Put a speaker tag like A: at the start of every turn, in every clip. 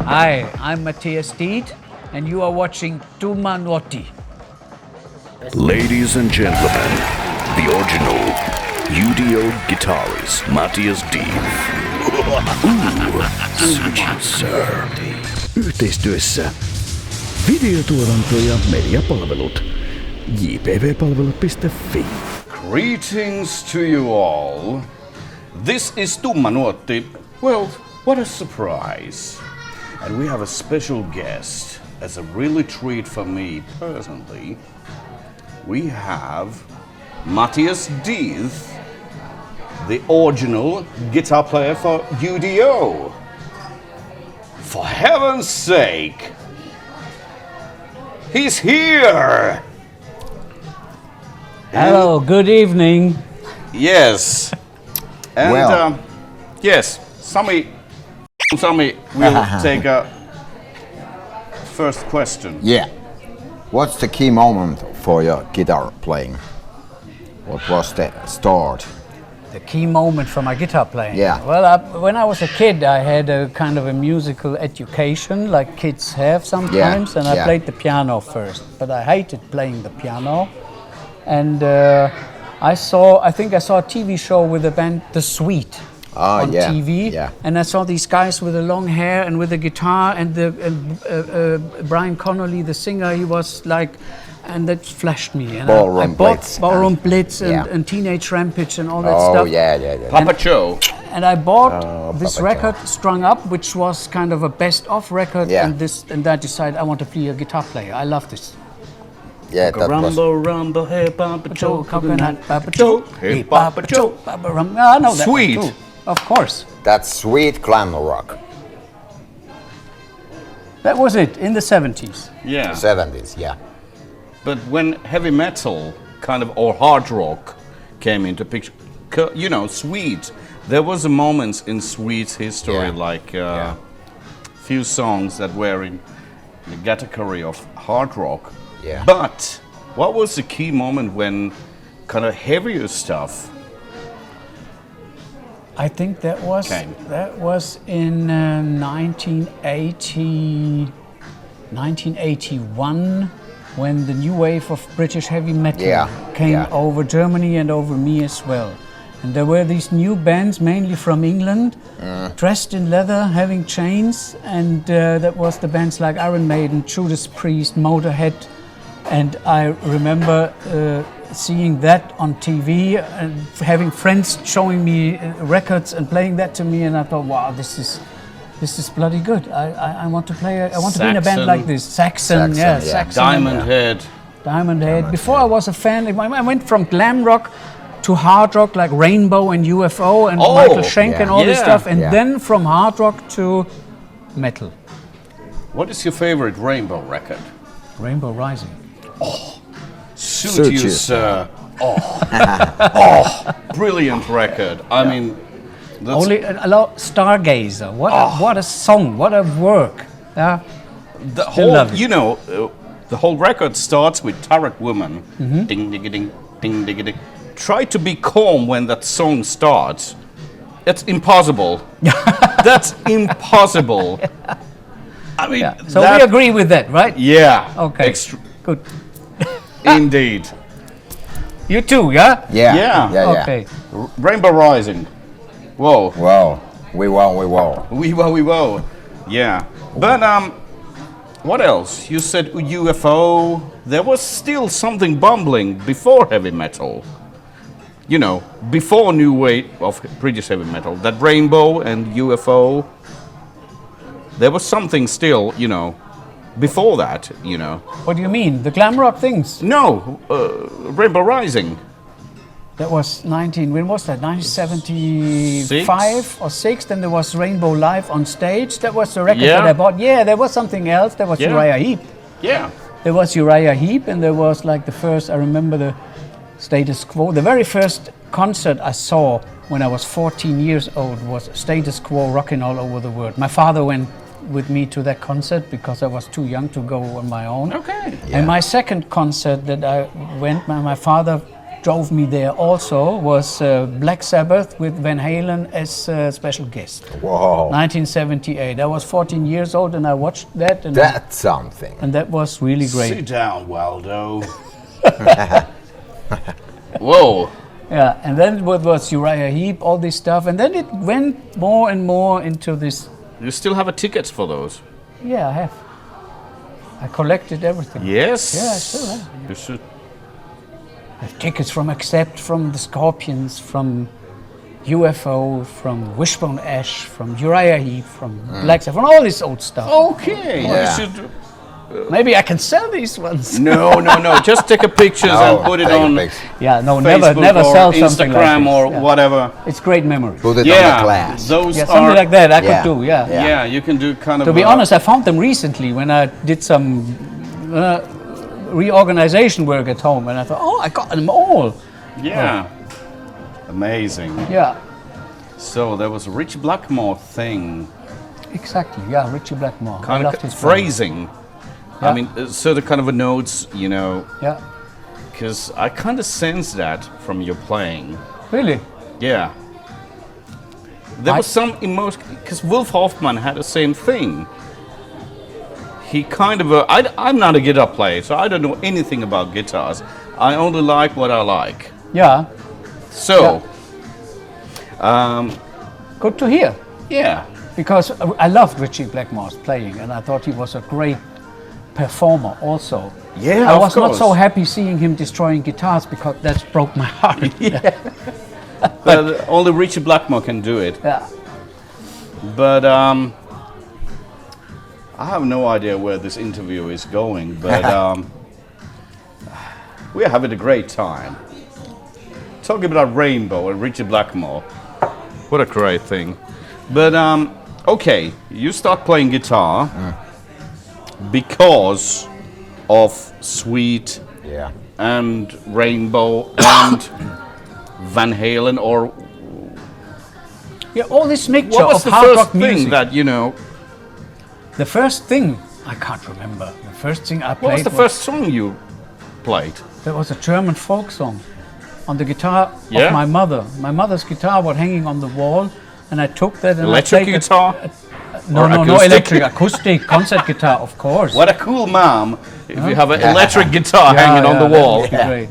A: Hi, I'm Mathias Dieth, and you are watching Tumma Nuotti.
B: Ladies and gentlemen, the original UDO guitarist Mathias Dieth. Syrjälä. Yhteistyössä videotuotanto ja mediapalvelut. JPV-Palvelut.fi.
C: Greetings to you all. This is Tumma Nuotti. Well, what a surprise. And we have a special guest. As a really treat for me personally. We have Mathias Dieth, the original guitar player for UDO. For heaven's sake! He's here!
A: Hello, good evening.
C: Yes. And
D: Well.
C: yes, Sami will take a first question.
D: Yeah. What's the key moment for your guitar playing? What was the start?
A: The key moment for my guitar playing.
D: Yeah.
A: Well, when I was a kid, I had a kind of a musical education, like kids have sometimes, and I
D: yeah.
A: played the piano first. But I hated playing the piano, and I think I saw a TV show with the band The Sweet on
D: yeah,
A: TV,
D: yeah.
A: and I saw these guys with the long hair and with the guitar, and Brian Connolly, the singer, he was like. And that flashed me. And
D: Ballroom
A: I bought
D: Blitz.
A: Ballroom Blitz
D: Yeah.
A: and Teenage Rampage and all that
D: Oh
A: stuff.
D: yeah.
C: Papa Joe.
A: And I bought this
D: Papa
A: record, Strung Up, which was kind of a best-of record.
D: Yeah.
A: And I decided I want to be a guitar player. I love this.
D: Yeah, that was.
C: Rumble, hey Papa Joe,
A: Coconut, Papa Joe,
C: hey Papa Joe.
A: Papa Rum. I know that
C: Sweet.
A: one too. Of course.
D: That's sweet glam rock.
A: That was it in the 70s.
C: Yeah.
D: 70s, yeah.
C: But when heavy metal kind of or hard rock came into picture, Sweet, there was a moment in Sweet's history,
D: Yeah.
C: like few songs that were in the category of hard rock.
D: Yeah.
C: But what was the key moment when kind of heavier stuff?
A: I think that was in 1981 when the new wave of British heavy metal came over Germany and over me as well. And there were these new bands, mainly from England, dressed in leather, having chains, and that was the bands like Iron Maiden, Judas Priest, Motorhead. And I remember seeing that on TV and having friends showing me records and playing that to me, and I thought, wow, this is bloody good. I want to play. I want to be in a band like this. Saxon.
C: Diamond Head.
A: Diamond Head. Before I was a fan, I went from glam rock to hard rock like Rainbow and UFO and Michael Schenk and all this stuff, and then from hard rock to metal.
C: What is your favorite Rainbow record?
A: Rainbow Rising.
C: Suit you, sir. Brilliant record. I mean, that's
A: Only Stargazer. What a song! What a work! Yeah.
C: the
A: Still love it.
C: the whole record starts with Turret Woman. Ding ding ding ding ding ding. Try to be calm when that song starts. It's impossible. That's impossible. I mean,
A: So we agree with that, right?
C: Yeah.
A: Okay. Good.
C: Indeed.
A: You too, yeah?
D: Yeah.
A: Okay.
C: Rainbow Rising. Whoa.
D: Wow. We wow.
C: We whoa. Yeah. But what else? You said UFO. There was still something bumbling before heavy metal. Before new wave of British heavy metal. That Rainbow and UFO. There was something still, before that,
A: What do you mean? The glam rock things?
C: No, Rainbow Rising.
A: That was when was that? 1975 or 6? Then there was Rainbow Live on stage. That was the record that I bought. Yeah, there was something else. There was Uriah Heep.
C: Yeah.
A: There was Uriah Heep, and there was like the first, I remember the Status Quo. The very first concert I saw when I was 14 years old was Status Quo rocking all over the world. My father went with me to that concert because I was too young to go on my own.
C: Okay.
A: And my second concert that I went, my father drove me there also was Black Sabbath with Van Halen as a special guest.
D: Whoa.
A: 1978. I was 14 years old and I watched that. And
D: That's something.
A: And that was really great.
C: Sit down, Waldo. Whoa.
A: Yeah, and then it was Uriah Heep, all this stuff. And then it went more and more into this.
C: You still have tickets for those?
A: Yeah, I have. I collected everything.
C: Yes.
A: Yeah, I still have.
C: You should.
A: I have tickets from Accept, from the Scorpions, from UFO, from Wishbone Ash, from Uriah Heep, from Black Sabbath, from all this old stuff.
C: Okay.
D: Yeah.
C: You should.
A: Maybe I can sell these ones.
C: No. Just take a pictures and put it on
A: Yeah, no,
C: Facebook
A: never
C: or
A: sell something like
C: Instagram
A: this.
C: or
A: Yeah.
C: whatever.
A: It's great memories.
D: Put it on
C: Yeah,
D: the glass.
C: those
A: Yeah,
C: are.
A: something like that I
D: Yeah.
A: could do, yeah.
D: Yeah.
C: Yeah, you can do kind of.
A: To be honest, I found them recently when I did some reorganization work at home, and I thought, oh, I got them all.
C: Yeah. Amazing.
A: Yeah,
C: So there was a Rich Blackmore thing,
A: exactly. Yeah, Richie Blackmore. I
C: kind
A: loved
C: of
A: his playing.
C: phrasing.
A: Yeah.
C: I mean, certain kind of a notes, you know,
A: Yeah,
C: because I kind of sense that from your playing.
A: really.
C: Yeah. There was some emotion, because Wolf Hoffman had the same thing. He kind of, I'm not a guitar player, so I don't know anything about guitars. I only like what I like.
A: Yeah,
C: So,
A: good to hear.
C: yeah.
A: Because I loved Richie Blackmore's playing, and I thought he was a great performer also.
C: Yeah,
A: I
C: of
A: was not so
C: course.
A: happy seeing him destroying guitars because that broke my heart.
C: But only Richie Blackmore can do it.
A: Yeah.
C: But I have no idea where this interview is going, but we're having a great time. Talking about Rainbow and Richie Blackmore. What a great thing. But okay, you start playing guitar because of Sweet
D: Yeah.
C: and Rainbow and Van Halen, or
A: Yeah, all this mixture
C: what was
A: of
C: the
A: hard
C: first
A: rock
C: thing
A: music.
C: that, you know,
A: The first thing, I can't remember. The first thing I played
C: what was the first song you played?
A: There was a German folk song on the guitar
C: Yeah?
A: of my mother. My mother's guitar was hanging on the wall, and I took that and
C: Electric
A: I played
C: guitar?
A: No,
C: or
A: no, no,
C: acoustic?
A: electric, acoustic, concert guitar, of course.
C: What a cool mom if you have an electric guitar
A: Yeah,
C: hanging on
A: yeah,
C: the
A: that
C: wall.
A: would be great.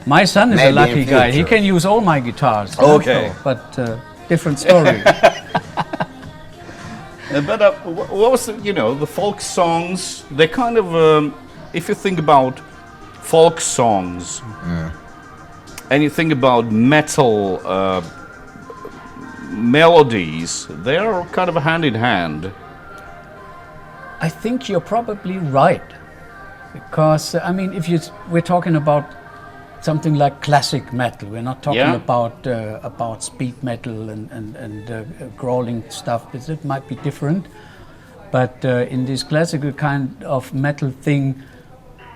A: My son is
D: Maybe
A: a lucky
D: in
A: guy. He
D: future.
A: can use all my guitars.
C: Okay.
A: also, but different story.
C: But what was the, you know, the folk songs? They kind of, if you think about folk songs and you think about metal melodies, they are kind of hand in hand.
A: I think you're probably right, because I mean, if we're talking about something like classic metal, we're not talking
C: Yeah.
A: about speed metal and crawling stuff. It might be different, but in this classical kind of metal thing,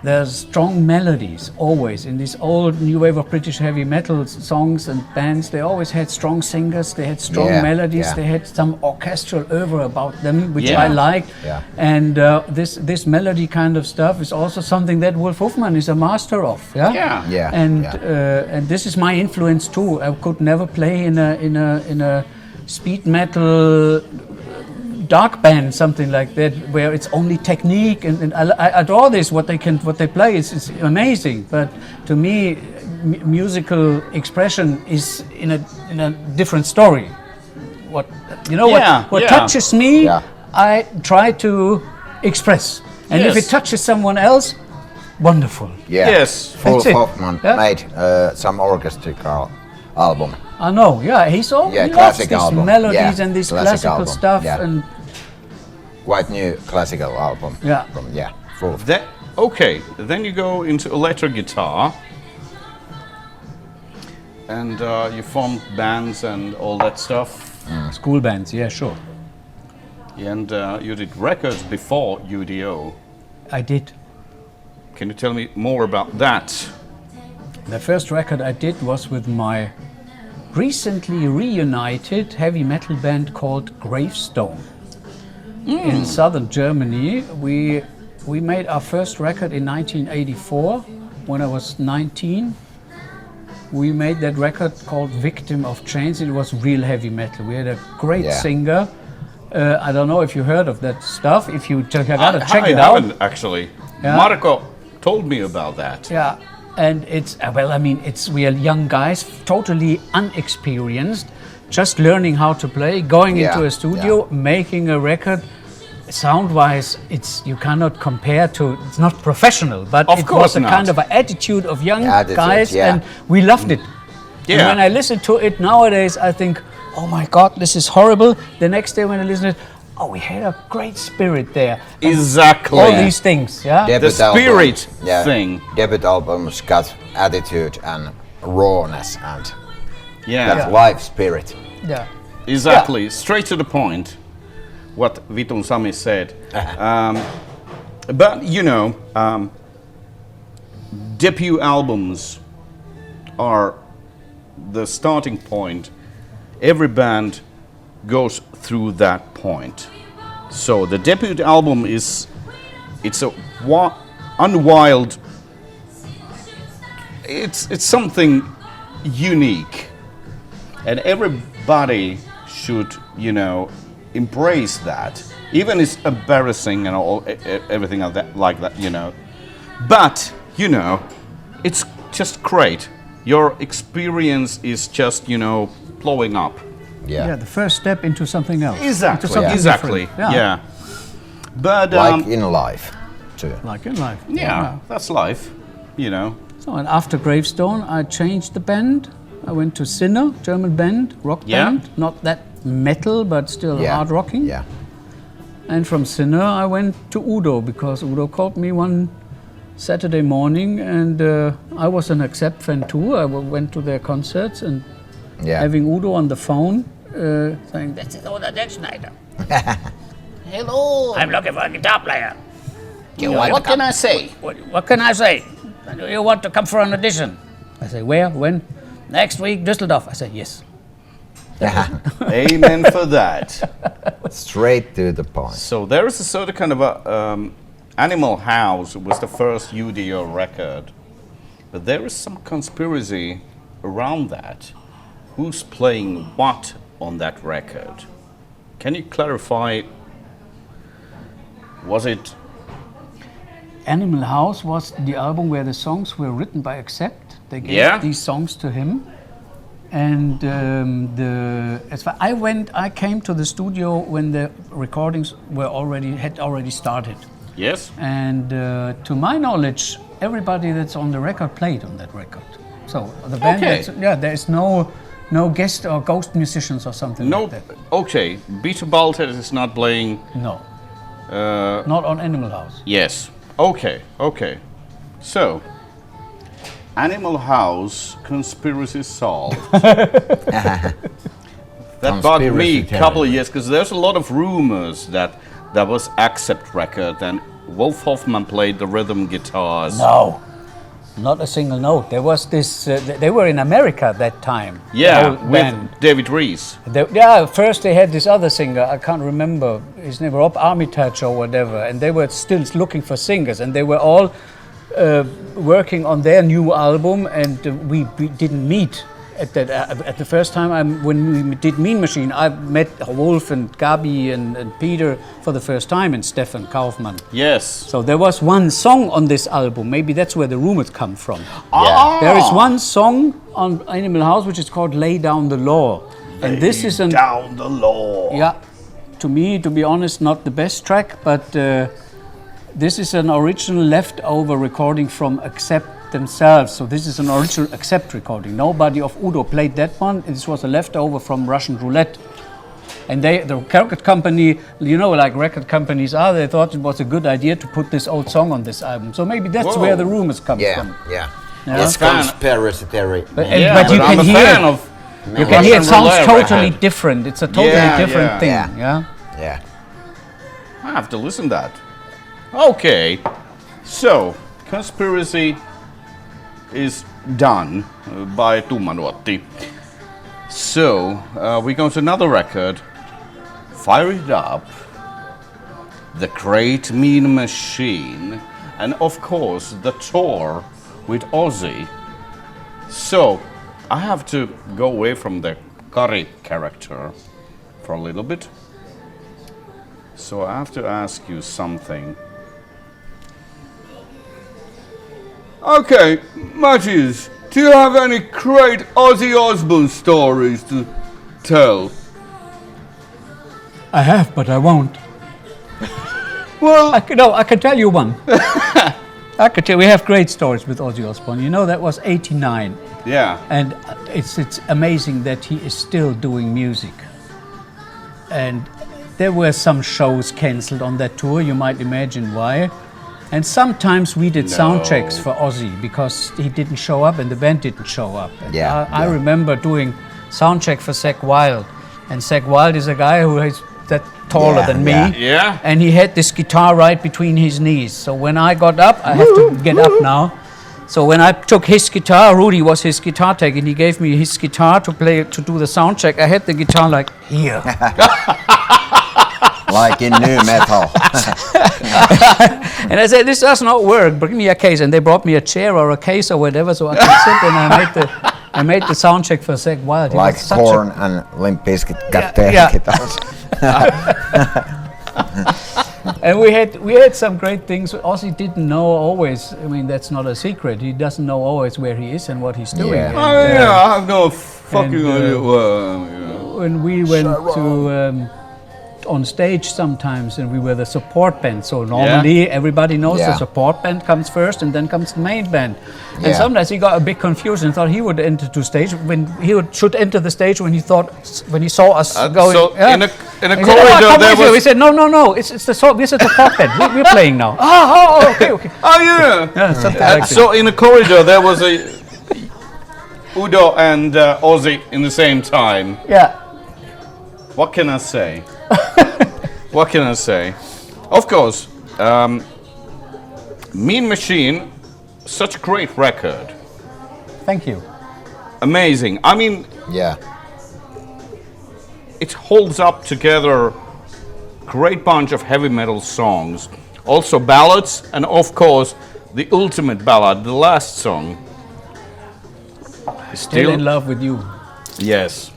A: there's strong melodies always. In this old new wave of British heavy metal songs and bands, they always had strong singers, they had strong
D: Yeah,
A: melodies,
D: yeah.
A: they had some orchestral oeuvre about them, which
C: Yeah.
A: I liked.
D: Yeah.
A: And this melody kind of stuff is also something that Wolf Hoffmann is a master of. Yeah.
C: Yeah.
D: Yeah.
A: And this is my influence too. I could never play in a speed metal dark band, something like that, where it's only technique, and I adore this. What they play is amazing. But to me, musical expression is in a different story. What what
C: Yeah.
A: touches me,
D: Yeah.
A: I try to express, and if
C: Yes.
A: it touches someone else, wonderful.
D: Yeah.
C: Yes.
D: Wolf
A: That's it.
D: Hoffmann
A: Yeah.
D: made some orchestral album.
A: I know, yeah, he loves
D: classic
A: these
D: album.
A: melodies
D: Yeah,
A: and this
D: classic
A: classical
D: album.
A: stuff,
D: Yeah.
A: and
D: Quite new classical album.
A: Yeah.
D: From Wolf.
C: Okay, then you go into electric guitar, and you formed bands and all that stuff.
A: school bands, yeah, sure.
C: And you did records before UDO.
A: I did.
C: Can you tell me more about that?
A: The first record I did was with my recently reunited heavy metal band called Gravestone. In southern Germany. We made our first record in 1984 when I was 19, we made that record called Victim of Chains. It was real heavy metal. We had a great singer. I don't know if you heard of that stuff. If you check it out.
C: I haven't actually.
A: Yeah.
C: Marko told me about that.
A: Yeah, and it's we are young guys, totally unexperienced, just learning how to play, going into a studio, making a record. Sound-wise, you cannot compare to. It's not professional, but it was a kind of an attitude of young guys, and we loved it. Yeah. And when I listen to it nowadays, I think, oh my God, this is horrible. The next day when I listen to it, oh, we had a great spirit there.
C: Exactly.
A: All these things,
C: The spirit thing.
D: Debut albums got attitude and rawness and that live spirit.
A: Yeah.
C: Exactly. Straight to the point. What Vitun Sami said. But debut albums are the starting point. Every band goes through that point. So the debut album it's a unwild. It's something unique, and everybody should embrace that. Even it's embarrassing and all everything like that. But it's just great. Your experience is just blowing up.
A: Yeah, the first step into something else.
C: Exactly. Yeah. But
D: like in life, too.
A: Like in life.
C: Yeah, that's life.
A: So, and after Gravestone, I changed the band. I went to Sinner, German band, rock band. Not that metal, but still hard rocking.
D: Yeah.
A: And from Sinner, I went to Udo because Udo called me one Saturday morning, and I was an Accept fan too. I went to their concerts and having Udo on the phone saying, "This is Udo Deckschneider."
E: Hello.
A: I'm looking for a guitar player.
E: What can I say?
A: What can I say? You want to come for an audition? I say, where? When? Next week, Düsseldorf. I say, yes.
C: Amen for that.
D: Straight to the point.
C: So there is a sort of kind of a Animal House was the first UDO record, but there is some conspiracy around that. Who's playing what on that record? Can you clarify? Was it?
A: Animal House was the album where the songs were written by Accept. They gave these songs to him. And I came to the studio when the recordings had already started.
C: Yes.
A: And to my knowledge, everybody that's on the record played on that record. So the band, there's no guest or ghost musicians or something like that.
C: Okay, Peter Baltet is not playing.
A: No. Not on Animal House.
C: Yes. Okay. So. Animal House conspiracy solved. That bugged me a couple of years because there's a lot of rumors that was Accept record and Wolf Hoffman played the rhythm guitars.
A: No, not a single note. There was this. They were in America at that time.
C: Yeah, with David Rees.
A: First they had this other singer. I can't remember his name, Rob Armitage or whatever, and they were still looking for singers, and they were all. Working on their new album, and we didn't meet at the first time. When we did Mean Machine, I met Wolf and Gabi and Peter for the first time, and Stefan Kaufmann.
C: Yes.
A: So there was one song on this album. Maybe that's where the rumors come from.
C: Ah.
A: There is one song on Animal House which is called "Lay Down the Law," and this is
C: Down the Law.
A: Yeah, to me, to be honest, not the best track, but. This is an original leftover recording from Accept themselves. So this is an original Accept recording. Nobody of Udo played that one. This was a leftover from Russian Roulette. And the record company, like record companies are, they thought it was a good idea to put this old song on this album. So maybe that's where the rumors come from.
D: Yeah. It's conspiracy theory.
A: But you can hear it. You can hear it sounds totally different. It's a totally different thing.
D: Yeah.
C: I have to listen to that. Okay, so conspiracy is done by Tumma Nuotti. So we go to another record, Fire It Up, The Great Mean Machine, and of course the tour with Ozzy. So I have to go away from the Kari character for a little bit. So I have to ask you something. Okay, Matthias, do you have any great Ozzy Osbourne stories to tell?
A: I have, but I won't.
C: Well,
A: I can tell you one. I could tell we have great stories with Ozzy Osbourne. You know, that was 89.
C: yeah.
A: And it's amazing that he is still doing music. And there were some shows cancelled on that tour. You might imagine why. And sometimes we did sound checks for Ozzy because he didn't show up and the band didn't show up. And I remember doing sound check for Zakk Wylde. And Zakk Wylde is a guy who is that taller than me.
C: Yeah.
A: And he had this guitar right between his knees. So when I got up, I have to get up now. So when I took his guitar, Rudy was his guitar tech, and he gave me his guitar to do the sound check. I had the guitar like here.
D: Like in new metal.
A: And I said, this does not work, bring me a case. And they brought me a chair or a case or whatever so I could sit, and I made the sound check for Zakk Wylde.
D: Like Korn and Limp Bizkit got their guitars.
A: And we had some great things. Ozzy didn't know always. I mean, that's not a secret. He doesn't know always where he is and what he's doing.
D: Yeah.
A: And,
C: I have no fucking idea.
A: when we went to on stage sometimes, and we were the support band. So normally everybody knows the support band comes first, and then comes the main band. And sometimes he got a bit confused and thought he would enter to stage when should enter the stage when he saw us going.
C: So in a
A: He
C: corridor
A: said,
C: there was.
A: We said no, it's the support band. We're playing now. Okay.
C: Oh yeah.
A: Yeah, something like that.
C: So in the corridor there was a Udo and Ozzy in the same time.
A: Yeah.
C: What can I say? What can I say? Of course, Mean Machine, such a great record.
A: Thank you.
C: Amazing. I mean, it holds up together great bunch of heavy metal songs, also ballads, and of course, the ultimate ballad, the last song.
A: Still in love with you.
C: Yes.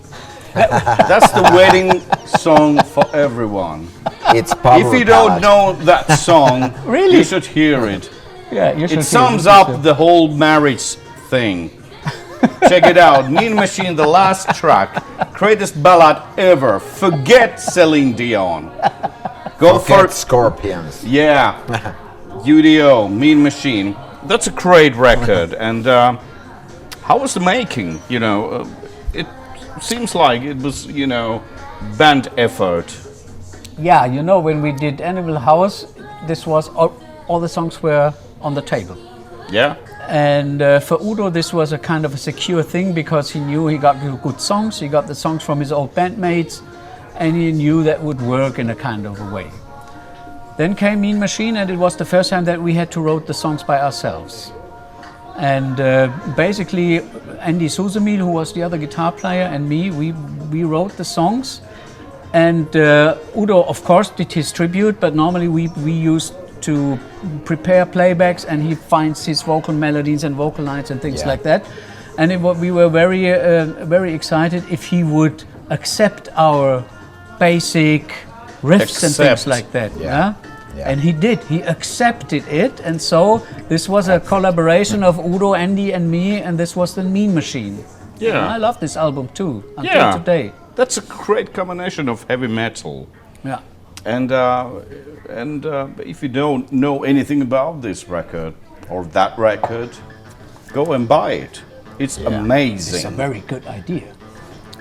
C: That's the wedding song for everyone.
D: It's power
C: If you
D: ballad.
C: don't know that song,
A: Really?
C: you should hear it.
A: Yeah, you should.
C: It sums up the whole marriage thing. Check it out. Mean Machine, the last track. Greatest ballad ever. Forget Celine Dion. Go for
D: Scorpions.
C: Yeah. UDO, Mean Machine. That's a great record. And how was the making? You know, it seems like it was, you know, band effort.
A: Yeah, you know, when we did Animal House, this was all the songs were on the table.
C: Yeah.
A: And for Udo, this was a kind of a secure thing because he knew he got good songs. He got the songs from his old bandmates, and he knew that would work in a kind of a way. Then came Mean Machine, and it was the first time that we had to write the songs by ourselves. And basically, Andy Suzemil, who was the other guitar player, and me, we wrote the songs. And Udo, of course, did his tribute, but normally we used to prepare playbacks, and he finds his vocal melodies and vocal lines and things like that. And we were very excited if he would accept our basic riffs and things like that. Yeah. And he did. He accepted it, and so this was a collaboration of Udo, Andy, and me, and this was the Mean Machine.
C: Yeah.
A: And I love this album too until today.
C: That's a great combination of heavy metal.
A: Yeah.
C: And if you don't know anything about this record or that record, go and buy it. It's amazing.
A: It's a very good idea.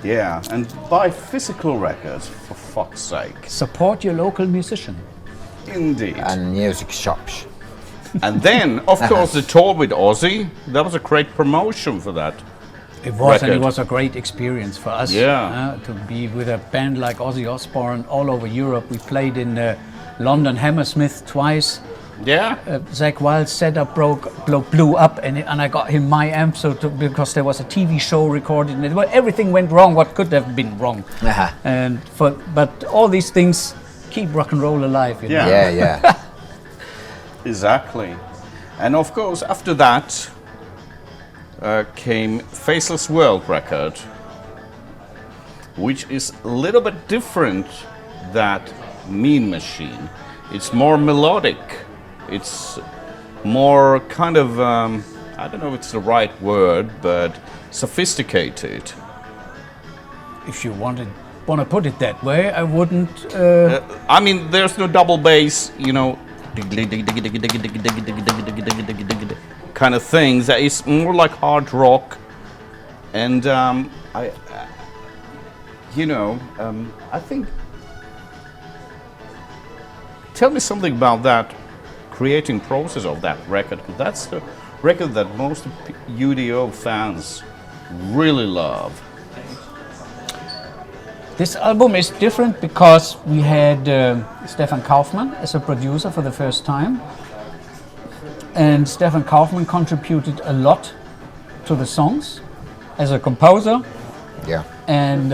C: Yeah, and buy physical records, for fuck's sake.
A: Support your local musician.
C: Indeed.
D: And music shops.
C: And then, of course, the tour with Ozzy, that was a great promotion for that.
A: It was, and it
C: record.
A: was a great experience for us to be with a band like Ozzy Osbourne all over Europe. We played in London Hammersmith twice.
C: Yeah.
A: Zakk Wylde's setup blew up, and I got him my amp because there was a TV show recorded, and everything went wrong. What could have been wrong? But all these things keep rock and roll alive. You know?
D: Yeah.
C: Exactly. And of course, after that, came Faceless World record, which is a little bit different than Mean Machine. It's more melodic. It's more kind of, I don't know if it's the right word, but sophisticated.
A: If you want to put it that way, I wouldn't.
C: I mean, there's no double bass, you know, kind of things. It's more like hard rock, and I think. Tell me something about that creating process of that record. 'Cause that's the record that most UDO fans really love.
A: This album is different because we had Stefan Kaufmann as a producer for the first time. And Stefan Kaufmann contributed a lot to the songs as a composer.
D: Yeah.
A: And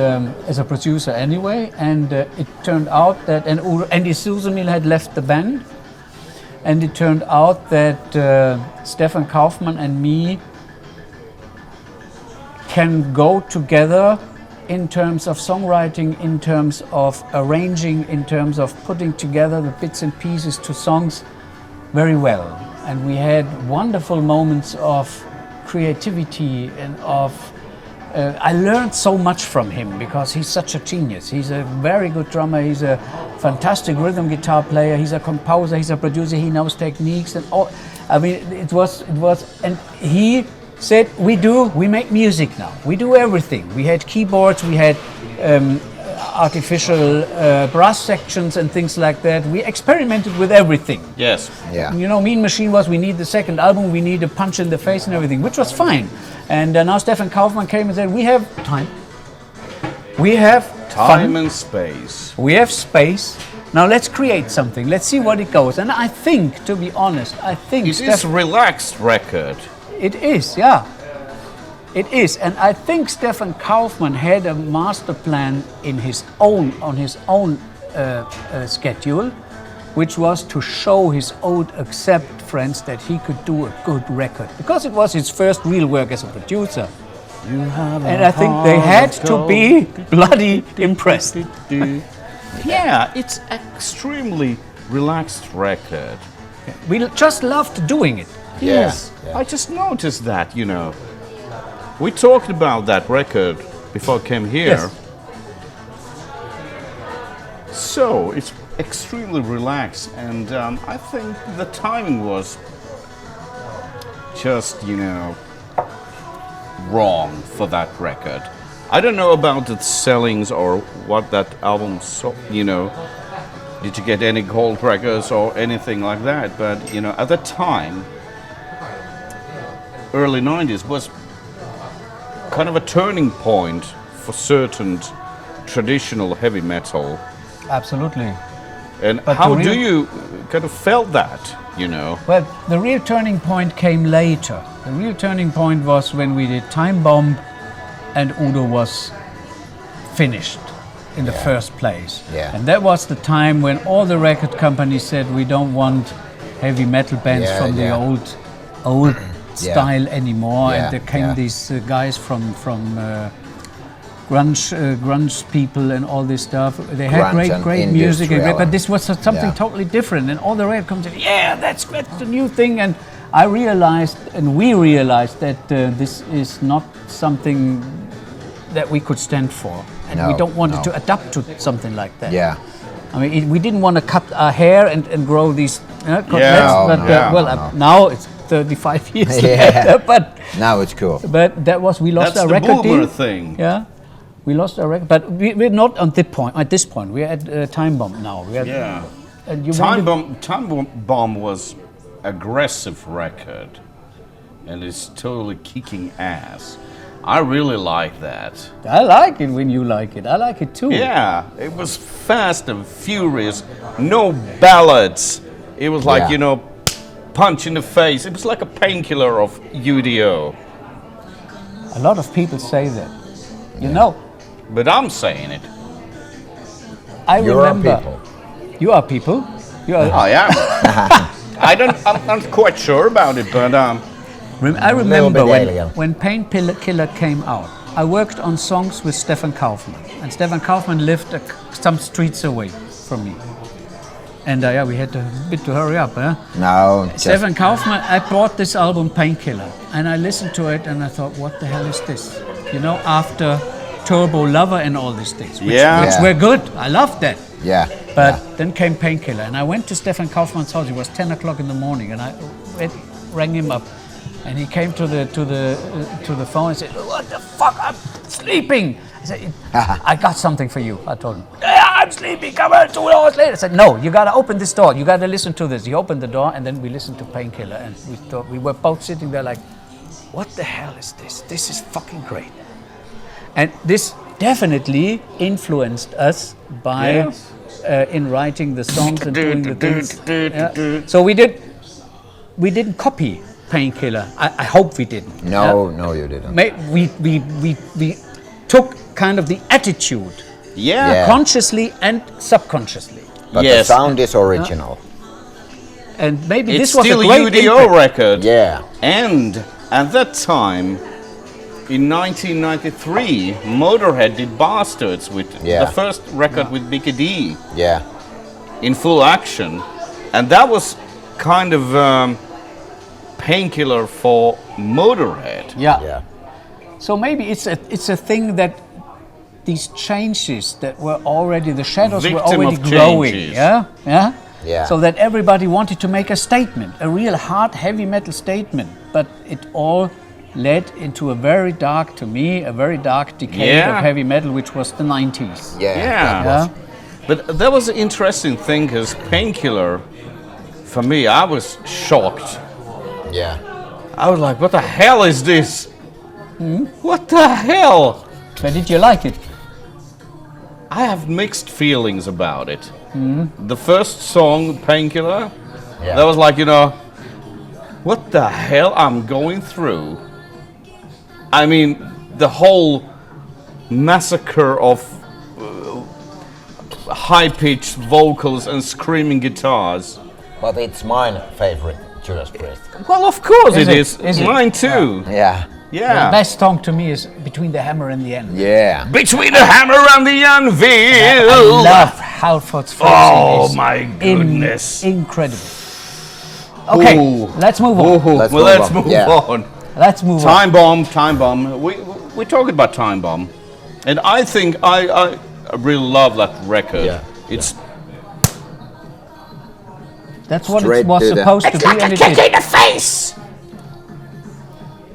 A: as a producer anyway. And it turned out that, and Andy Susamil had left the band. And it turned out that Stefan Kaufmann and me can go together in terms of songwriting, in terms of arranging, in terms of putting together the bits and pieces to songs very well. And we had wonderful moments of creativity and of I learned so much from him because he's such a genius. He's a very good drummer, he's a fantastic rhythm guitar player, he's a composer, he's a producer, he knows techniques and all. I mean, it was, and he said, we make music now. We do everything. We had keyboards, we had artificial brass sections and things like that. We experimented with everything.
C: Yes.
D: Yeah.
A: You know, Mean Machine was, we need the second album, we need a punch in the face and everything, which was fine. And now Stefan Kaufmann came and said, we have time. We have
C: Time
A: fun.
C: and space.
A: We have space. Now let's create something. Let's see what it goes. And I think, to be honest,
C: It is a relaxed record.
A: It is, yeah. It is, and I think Stefan Kaufmann had a master plan on his own schedule, which was to show his old Accept friends that he could do a good record, because it was his first real work as a producer. And I think they had to be bloody impressed.
C: Yeah, it's extremely relaxed record.
A: We just loved doing it.
C: Yes,
D: Yeah.
C: I just noticed that, you know. We talked about that record before I came here.
A: Yes.
C: So, it's extremely relaxed, and I think the timing was just, you know, wrong for that record. I don't know about the sellings or what that album, you know, did you get any gold records or anything like that, but, you know, at the time, early 90s was kind of a turning point for certain traditional heavy metal.
A: Absolutely.
C: And
A: But
C: how
A: the
C: do
A: real-
C: you kind of felt that, you know?
A: Well, the real turning point came later. The real turning point was when we did Time Bomb and Udo was finished in the first place.
D: Yeah.
A: And that was the time when all the record companies said we don't want heavy metal bands
D: Yeah,
A: from the
D: yeah.
A: old style anymore.
D: Yeah,
A: And there came
D: yeah.
A: these guys from grunge people and all this stuff. They had
D: Grunge and
A: great music,
D: industrial.
A: but this was something
D: Yeah.
A: totally different. And all the record companies said, yeah, that's the new thing. And I realized, and we realized, that this is not something that we could stand for. And we
D: No,
A: don't want
D: no.
A: to adapt to something like that.
D: Yeah.
A: I mean, we didn't want to cut our hair and grow these cutlets,
C: Yeah,
A: but
D: no.
A: now it's 35 years
D: Yeah.
A: later. But
D: Now it's cool.
A: we lost
C: That's
A: our
C: the
A: record
C: boomer
A: deal.
C: thing.
A: Yeah, we lost our record, but we're not on this point. At this point, we're at Time Bomb now.
C: Yeah.
A: And you
C: Time Bomb was aggressive record, and it's totally kicking ass. I really like that.
A: I like it when you like it. I like it too.
C: Yeah, it was fast and furious, no ballads. It was like,
D: Yeah.
C: you know, punch in the face. It was like a painkiller of UDO.
A: A lot of people say that. You know,
C: But I'm saying it.
A: I
D: You are
A: remember.
D: people.
A: You are people. You are.
C: I am. I'm not quite sure about it, but
A: I remember
D: alien.
A: when Painkiller came out, I worked on songs with Stefan Kaufmann. And Stefan Kaufmann lived some streets away from me. And we had a bit to hurry up.
D: No.
A: Stefan Kaufmann, I bought this album Painkiller. And I listened to it and I thought, what the hell is this? You know, after Turbo Lover and all these things. Which were good. I loved that.
D: Yeah.
A: But then came Painkiller. And I went to Stefan Kaufmann's house. It was 10 o'clock in the morning. And I rang him up. And he came to the phone and said, "What the fuck? I'm sleeping." I said, "I got something for you." I told him, "I'm sleeping. Come on, 2 hours later." I said, "No, you gotta open this door. You gotta listen to this." He opened the door, and then we listened to Painkiller, and we were both sitting there like, "What the hell is this? This is fucking great." And this definitely influenced us by in writing the songs and doing the things. Yeah. So we didn't copy Painkiller. I hope we didn't.
D: No, you didn't.
A: We took kind of the attitude, consciously and subconsciously.
D: But the sound is original.
A: And maybe
C: It's
A: this was
C: still
A: a great
C: UDO
A: impact.
C: record.
D: Yeah.
C: And at that time, in 1993, Motorhead did Bastards with the first record with Biggie D.
D: Yeah.
C: In full action. And that was kind of Painkiller for Motorhead.
A: Yeah. So maybe it's a thing that these changes that were already, the shadows were
C: Victim
A: already
C: of
A: growing.
C: changes.
D: Yeah.
A: So that everybody wanted to make a statement, a real hard, heavy metal statement. But it all led into a very dark decade of heavy metal, which was the 90s.
C: Yeah. But that was an interesting thing, because Painkiller, for me, I was shocked.
D: Yeah.
C: I was like, what the hell is this? What the hell?
A: But did you like it?
C: I have mixed feelings about it. The first song, Painkiller, that was like, what the hell I'm going through? I mean, the whole massacre of high-pitched vocals and screaming guitars.
D: But it's my favorite Judas Priest.
C: Well, of course
A: Is
C: it
A: it?
C: is.
A: Is it?
C: Mine too.
D: Yeah.
C: Yeah.
A: The best song to me is Between the Hammer and the Anvil.
D: Yeah.
C: Between the hammer and the anvil.
A: I love Halford's phrasing.
C: Oh
A: is
C: my goodness.
A: Incredible. Okay,
C: Ooh.
A: let's move on.
D: Let's
C: move
D: Yeah.
C: on.
A: Let's move on.
C: Time Bomb. We're talking about Time Bomb, and I think I really love that record.
D: Yeah.
C: It's
A: That's what
D: Straight
A: it was
D: to the-
A: supposed to be, and it is.
E: in the face!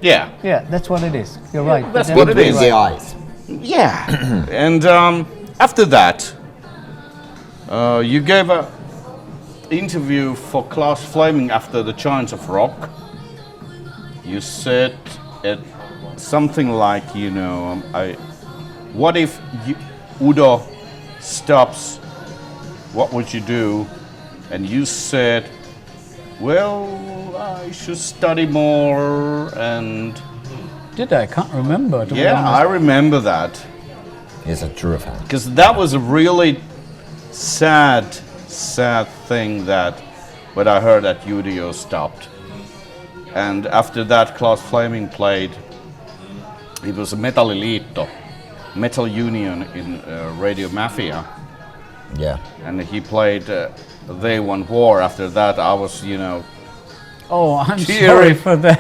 C: yeah,
A: That's what it is. You're right.
C: that's
A: You're
C: what it
A: definitely
C: is.
A: right.
D: The eyes.
C: yeah. And after that, you gave a interview for Klaus Flaming after the Giants of Rock. You said something like, what if Udo stops? What would you do? And you said, well, I should study more and...
A: Did I? Can't remember. To be
C: Yeah, I
A: honest.
C: remember that.
D: He's a true fan.
C: Because that was a really sad thing that when I heard that UDO stopped. And after that, Klaus Flaming played. It was a Metalliliitto, Metal Union in Radio Mafia.
D: Yeah.
C: And he played They Won War. After that, I was,
A: Oh, I'm
C: Cheery.
A: sorry for that.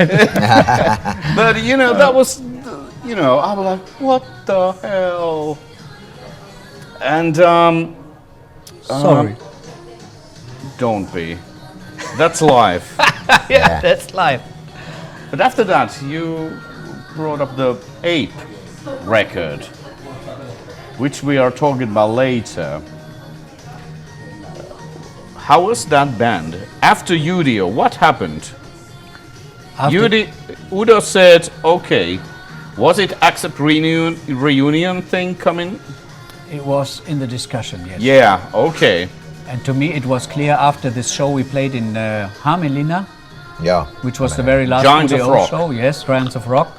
C: But, that was, I was like, what the hell? And,
A: Sorry.
C: don't be. That's life.
A: Yeah, that's life.
C: But after that, you brought up the Ape record, which we are talking about later. How was that band? After UDO, what happened? Udo said, okay. Was it Accept reunion thing coming?
A: It was in the discussion, yes.
C: Yeah, okay.
A: And to me, it was clear after this show we played in Hamelina,
D: Yeah.
A: which was the very last
C: Giants of
A: UDO
C: Rock.
A: show. Yes, Giants of Rock.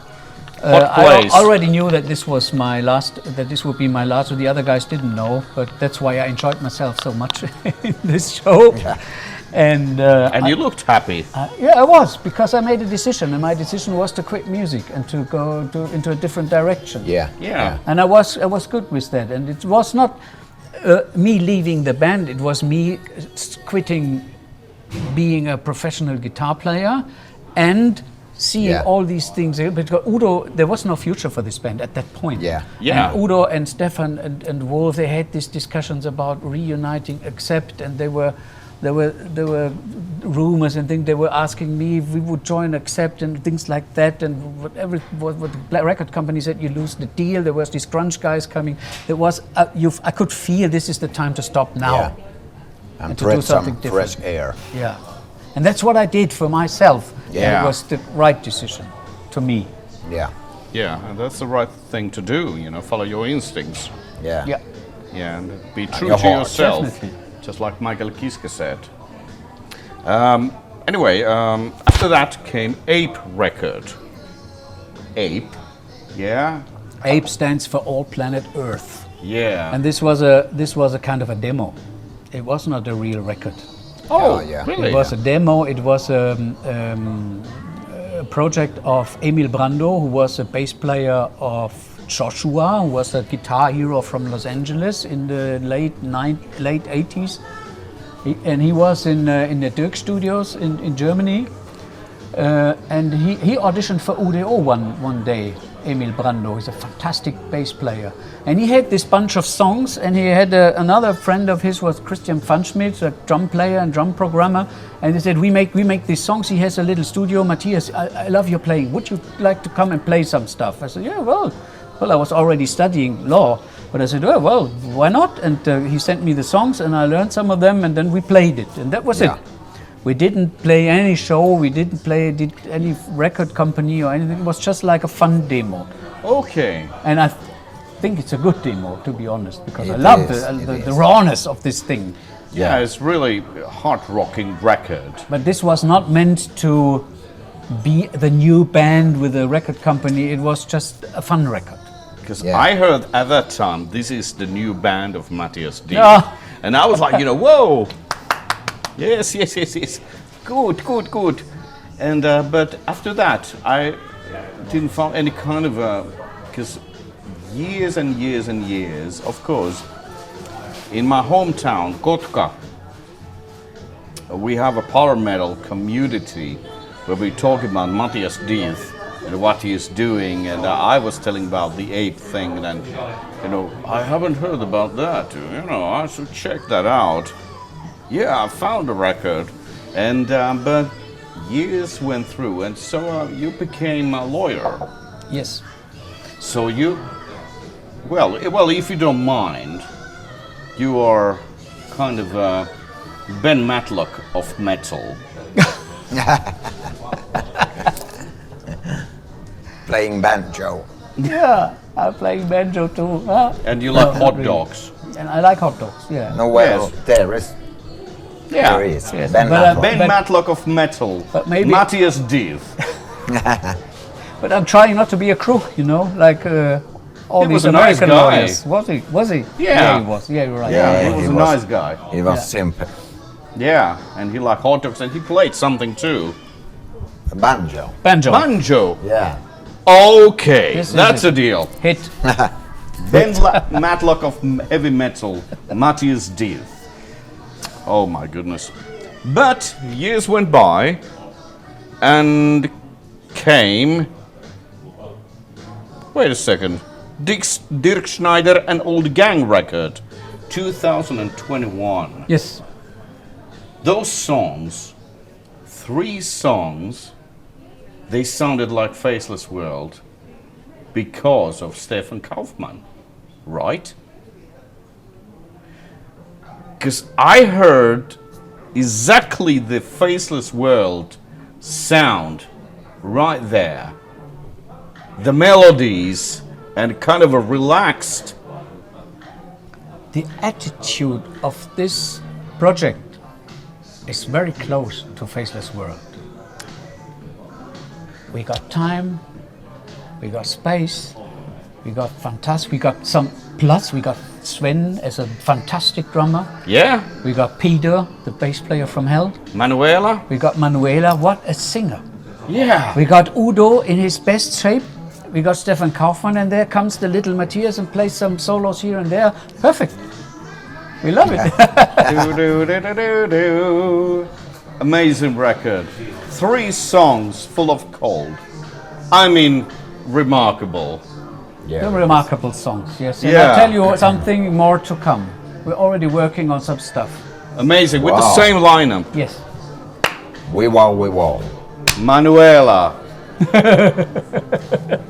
C: Hot
A: I
C: place.
A: already knew that this was my last. That this would be my last. The other guys didn't know, but that's why I enjoyed myself so much in this show.
D: Yeah.
A: And
C: You looked happy.
A: yeah, I was, because I made a decision, and my decision was to quit music and to go into a different direction.
D: Yeah.
C: Yeah.
A: And I was good with that. And it was not me leaving the band. It was me quitting being a professional guitar player and seeing all these things. Because Udo, there was no future for this band at that point.
D: Yeah.
C: Yeah.
A: And Udo and Stefan and Wolf, they had these discussions about reuniting Accept, and there were rumors and things. They were asking me if we would join Accept and things like that, and what the record company said, you lose the deal. There was these grunge guys coming. There was I could feel this is the time to stop now.
D: Yeah. And
A: to do
D: breathe
A: something
D: some
A: different.
D: fresh air.
A: Yeah, and that's what I did for myself.
C: Yeah.
A: It was the right decision to me.
D: Yeah.
C: Yeah, and that's the right thing to do, you know, follow your instincts.
D: Yeah.
A: Yeah.
C: Yeah, and be true
D: your
C: to
D: heart.
C: yourself.
A: Definitely.
C: Just like Michael Kiske said. Anyway, after that came Ape record. Ape, yeah?
A: APE stands for All Planet Earth.
C: Yeah.
A: And this was a kind of a demo. It was not a real record.
C: oh,
D: yeah.
C: really?
A: It was a demo. It was a project of Emil Brando, who was a bass player of Joshua, who was a guitar hero from Los Angeles in the late 80s. He was in the Dirk Studios in Germany. And he auditioned for UDO one day. Emil Brando is a fantastic bass player, and he had this bunch of songs. And he had another friend of his was Christian Pfannschmidt, a drum player and drum programmer. And they said, we make these songs. He has a little studio. Matthias, I love your playing. Would you like to come and play some stuff? I said, yeah, well, I was already studying law, but I said, well, why not? And he sent me the songs, and I learned some of them, and then we played it, and that was it. We didn't play any show, we didn't did any record company or anything. It was just like a fun demo.
C: Okay.
A: And I think it's a good demo, to be honest, because I
D: It
A: love
D: is,
A: the rawness of this thing.
C: Yeah, it's really a hard-rocking record.
A: But this was not meant to be the new band with a record company. It was just a fun record.
C: Because
D: Yeah.
C: I heard at that time, this is the new band of Mathias Dieth.
A: Ah.
C: And I was like, whoa! Yes. Good. And but after that, I didn't find any kind of because years and years, of course, in my hometown, Kotka, we have a power metal community where we talk about Mathias Dieth and what he is doing, and I was telling about the Ape thing, and I haven't heard about that. I should check that out. Yeah, I found a record, and but years went through, and so you became a lawyer.
A: Yes.
C: So well, if you don't mind, you are kind of Ben Matlock of metal.
D: Playing banjo.
A: Yeah, I'm playing banjo too. Huh?
C: And you like
A: No,
C: hot
A: not really.
C: dogs.
A: And I like hot dogs, yeah.
D: No, well,
C: Yes.
D: there is.
C: Yeah.
D: There is.
A: Yes,
D: Ben
A: but,
D: Matlock.
C: Ben
A: But-
C: Matlock of metal.
A: But maybe-
C: Mathias Dieth.
A: But I'm trying not to be a crook, like all
C: He
A: these
C: was a nice
A: American
C: guy.
A: lawyers. Was he?
C: Yeah.
A: he was. Yeah, you're right.
D: Yeah.
C: He was
D: he
C: a
D: was.
C: nice guy.
D: It was
A: Yeah.
D: simple.
C: Yeah, and he liked hot dogs, and he played something too.
D: Banjo.
A: Banjo.
C: Banjo.
D: Yeah.
C: Okay,
A: This is
C: that's
A: it.
C: a deal.
A: Hit.
C: Ben Matlock of heavy metal, Mathias Dieth. Oh my goodness. But years went by, and came. Wait a second. Dirk Schneider and Old Gang record, 2021.
A: Yes.
C: Those songs, 3 songs, they sounded like Faceless World because of Stefan Kaufmann, right? Because I heard exactly the Faceless World sound right there. The melodies and kind of a relaxed.
A: The attitude of this project is very close to Faceless World. We got time, we got space, we got fantastic, we got some plus, we got Sven as a fantastic drummer.
C: Yeah.
A: We got Peter, the bass player from Hell.
C: Manuela.
A: We got Manuela, what a singer.
C: Yeah.
A: We got Udo in his best shape. We got Stefan Kaufmann, and there comes the little Matthias and plays some solos here and there. Perfect. We love it.
C: Do. Amazing record. 3 songs full of cold. I mean, remarkable.
A: They're remarkable songs, yes. And
C: Yeah.
A: I'll tell you something more to come. We're already working on some stuff.
C: Amazing. With
D: Wow.
C: the same lineup.
A: Yes.
D: We wow.
C: Manuela.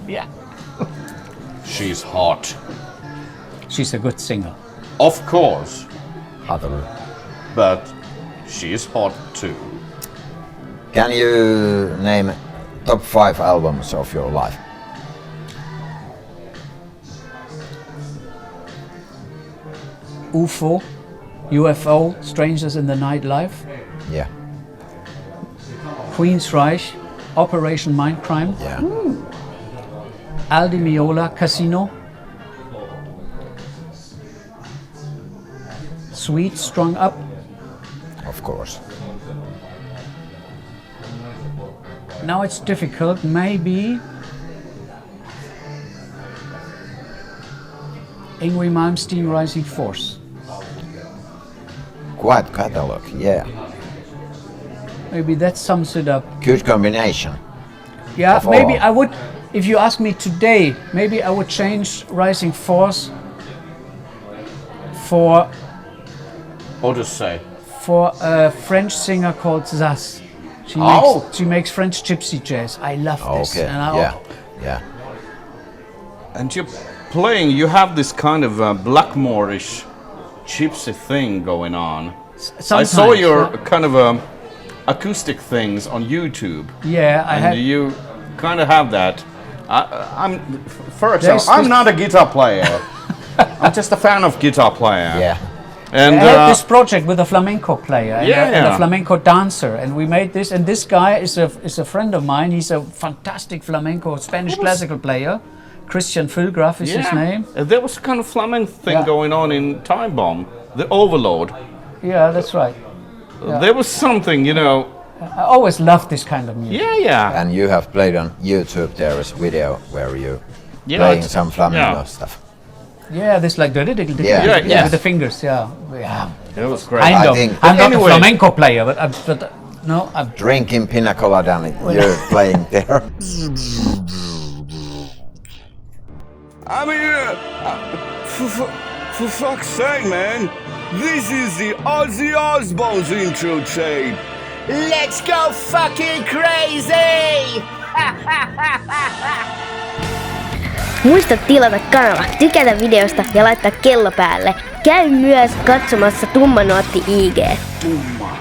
A: Yeah.
C: She's hot.
A: She's a good singer.
C: Of course.
D: Other.
C: But she's hot too.
D: Can you name top 5 albums of your life?
A: UFO, Strangers in the Nightlife.
D: Yeah.
A: Queensryche, Operation Mindcrime.
D: Yeah.
A: Aldi Meola, Casino. Sweet, Strung Up.
D: Of course.
A: Now it's difficult, maybe Yngwie Malmsteen, Rising Force.
D: Quite catalog, yeah.
A: Maybe that sums it up.
D: Good combination.
A: Yeah,
D: Of
A: maybe
D: all.
A: I would, if you ask me today, maybe I would change Rising Force for
C: Odyssey.
A: a French singer called Zaz. She makes French gypsy jazz. I love this.
D: Okay.
A: And
D: Yeah.
C: And you're playing, you have this kind of Blackmore-ish gypsy thing going on. I saw
A: sometimes,
C: your
A: yeah.
C: kind of acoustic things on YouTube.
A: Yeah, I
C: And
A: had.
C: you kind of have that. For example,
A: There's
C: I'm
A: this-
C: not a guitar player. I'm just a fan of guitar player.
D: Yeah.
C: And
A: I had this project with a flamenco player and, and a
C: Yeah.
A: flamenco dancer, and we made this. And this guy is a friend of mine. He's a fantastic flamenco Spanish classical player. Christian Fulgraf is his name.
C: There was a kind of flamenco thing
A: Yeah.
C: going on in Time Bomb, the Overload.
A: Yeah, that's right.
C: There was something, you know.
A: I always loved this kind of music.
C: Yeah.
D: And you have played on YouTube, there is video where you
C: Yeah,
D: playing
C: it's-
D: some flamenco
C: yeah.
D: stuff.
A: Yeah, this like
D: Yeah.
C: Yeah.
A: with the fingers. Yeah.
C: It was great.
A: Kind
D: I
A: of.
D: think-
A: I'm not
C: Anyway.
A: a flamenco player, but no, I'm.
D: Drinking pina colada and you're playing there.
F: I mean, for fuck's sake, man. This is the Ozzy Osbourne's intro tape.
E: Let's go fucking crazy!
G: Muista tilata kanava, tykätä videosta ja laittaa kello päälle. Käy myös katsomassa Tumma Nuotti IG.
C: Tumma